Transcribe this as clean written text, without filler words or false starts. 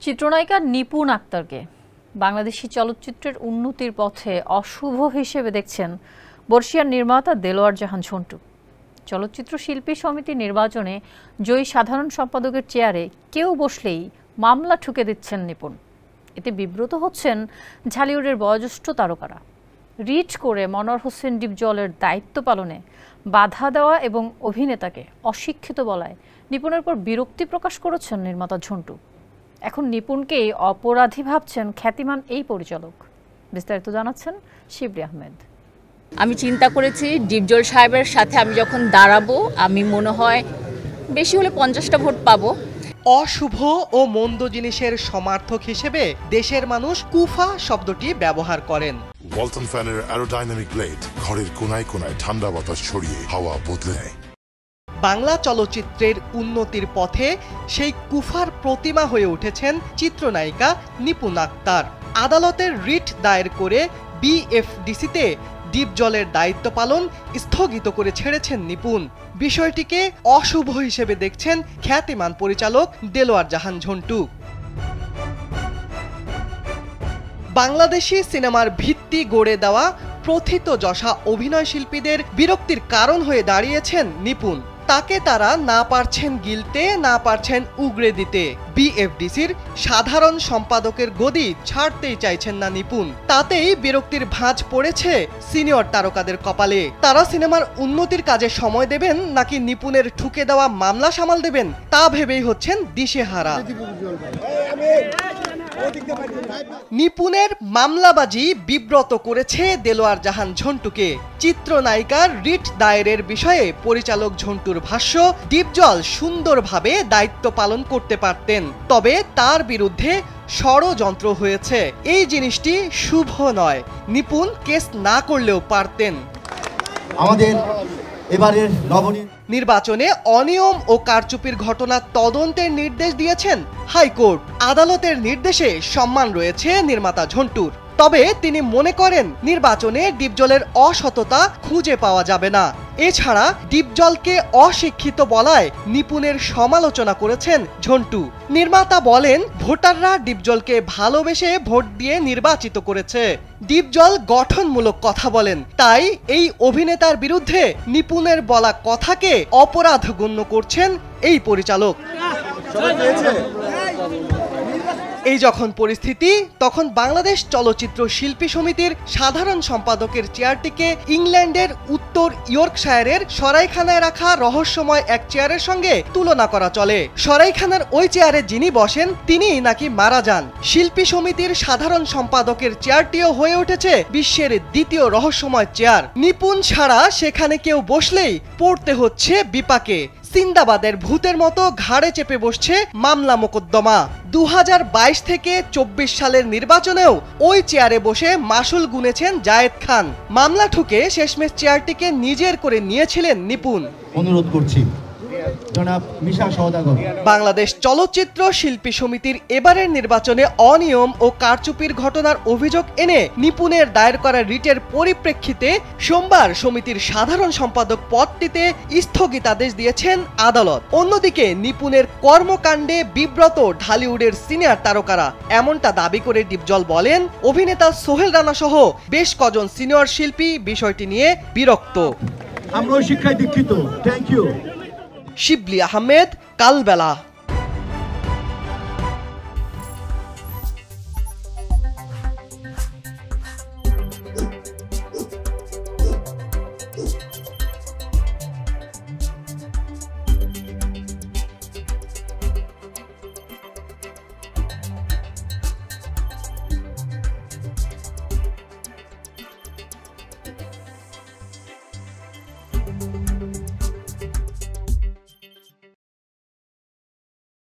চিত্রনায়িকা নিপুণ আক্তারকে বাংলাদেশি চলচ্চিত্রের উন্নতির পথে অশুভ হিসেবে দেখছেন বর্ষিয়ার নির্মাতা দেলোয়ার জাহান ঝন্টু। চলচ্চিত্র শিল্পী সমিতি নির্বাচনে জয়ী সাধারণ সম্পাদকের চেয়ারে কেউ বসলেই মামলা ঠুকে দিচ্ছেন নিপুণ। এতে বিব্রত হচ্ছেন ঢালিউডের বয়োজ্যেষ্ঠ তারকারা। রিট করে মনোয়ার হোসেন ডিপজলের দায়িত্ব পালনে বাধা দেওয়া এবং অভিনেতাকে অশিক্ষিত বলায় নিপুণের পর বিরক্তি প্রকাশ করেছেন নির্মাতা ঝন্টু। এখন নিপুণকেই অপরাধী ভাবছেন খ্যাতিমান এই পরিচালক। বিস্তারিত জানাচ্ছেন শিবলি আহমেদ। আমি চিন্তা করেছি ডিপজল সাহেবের সাথে আমি যখন দাঁড়াবো আমি মনে হয় বেশি হলে 50টা ভোট পাবো। অশুভ ও মন্দ জিনিসের সমার্থক হিসেবে দেশের মানুষ কুফা শব্দটি ব্যবহার করেন। ওয়ালটন ফ্যানের অ্যারোডাইনামিক ব্লেড ঘরের কোনায় কোনায় ঠান্ডা বাতাস ছড়িয়ে হাওয়া বদলে নেয়। বাংলা চলচ্চিত্রের উন্নতির পথে সেই কুফার প্রতিমা হয়ে উঠেছেন চিত্রনায়িকা নিপুণ আক্তার। আদালতের রিট দায়ের করে বিএফডিসিতে ডিপজলের দায়িত্ব পালন স্থগিত করে ছেড়েছেন নিপুণ। বিষয়টিকে অশুভ হিসেবে দেখছেন খ্যাতিমান পরিচালক দেলোয়ার জাহান ঝন্টু। বাংলাদেশি সিনেমার ভিত্তি গড়ে দেওয়া প্রথিতযশা অভিনয় শিল্পীদের বিরক্তির কারণ হয়ে দাঁড়িয়েছেন নিপুণ। তাকে তারা না পারছেন গিলতে, না পারছেন উগড়ে দিতে। বিএফডিসির সাধারণ সম্পাদকের গদি ছাড়তেই চাইছেন না নিপুণ। তাতেই বিরক্তির ভাঁজ পড়েছে সিনিয়র তারকাদের কপালে। তারা সিনেমার উন্নতির কাজে সময় দেবেন নাকি নিপুণের ঠুকে দেওয়া মামলা সামাল দেবেন তা ভেবেই হচ্ছেন দিশেহারা। নিপুণের মামলাবাজি বিব্রত করেছে দেলোয়ার জাহান ঝন্টুকে। চিত্রনায়িকার রিট দায়েরের বিষয়ে পরিচালক ঝন্টুর ভাষ্য, ডিপজল সুন্দরভাবে দায়িত্ব পালন করতে পারতেন, তবে তার বিরুদ্ধে ষড়যন্ত্র হয়েছে। এই জিনিসটি শুভ নয়। নিপুণ কেস না করলেও পারতেন। আমাদের এবারের নির্বাচনে অনিয়ম ও কারচুপির ঘটনা তদন্তের নির্দেশ দিয়েছেন হাইকোর্ট। আদালতের নির্দেশে সম্মান রয়েছে নির্মাতা ঝন্টুর। তবে তিনি মনে করেন নির্বাচনে ডিপজলের অসততা খুঁজে পাওয়া যাবে না। এছাড়া ডিপজলকে অশিক্ষিত বলায় নিপুণের সমালোচনা করেছেন ঝন্টু। নির্মাতা বলেন, ভোটাররা ডিপজলকে ভালোবেসে ভোট দিয়ে নির্বাচিত করেছে। ডিপজল গঠনমূলক কথা বলেন, তাই এই অভিনেতার বিরুদ্ধে নিপুণের বলা কথাকে অপরাধ গণ্য করছেন এই পরিচালক। এই যখন পরিস্থিতি, তখন বাংলাদেশ চলচ্চিত্র শিল্পী সমিতির সাধারণ সম্পাদকের চেয়ারটিকে ইংল্যান্ডের উত্তর ইয়র্কশায়ারের সরাইখানায় রাখা রহস্যময় এক চেয়ারের সঙ্গে তুলনা করা চলে। সরাইখানার ওই চেয়ারে যিনি বসেন তিনি নাকি মারা যান। শিল্পী সমিতির সাধারণ সম্পাদকের চেয়ারটিও হয়ে উঠেছে বিশ্বের দ্বিতীয় রহস্যময় চেয়ার। নিপুণ ছাড়া সেখানে কেউ বসলেই পড়তে হচ্ছে বিপাকে। সিন্দাবাদের ভূতের মতো ঘাড়ে চেপে বসছে মামলা মোকদ্দমা। 2022 থেকে 24 সালের নির্বাচনেও ওই চেয়ারে বসে মাসুল গুনেছেন জায়েদ খান। মামলা ঠুকে শেষমেশ চেয়ারটিকে নিজের করে নিয়েছিলেন নিপুণ। অনুরোধ করছি জনাব মিশা সওদাগর। বাংলাদেশ চলচ্চিত্র শিল্পী সমিতির এবারের নির্বাচনে অনিয়ম ও কারচুপির ঘটনার অভিযোগ এনে নিপুণের দায়ের করা রিটের পরিপ্রেক্ষিতে সোমবার সমিতির সাধারণ সম্পাদক পদটিতে স্থগিতাদেশ দিয়েছেন আদালত। অন্যদিকে নিপুণের কর্মকাণ্ডে বিব্রত ঢালিউডের সিনিয়র তারকারা। এমনটা দাবি করে ডিপজল বলেন, অভিনেতা সোহেল রানা সহ বেশ কজন সিনিয়র শিল্পী বিষয়টি নিয়ে বিরক্ত। আমরা শিক্ষায় দীক্ষিত। Thank you. Shibli Ahmed, Kalbela.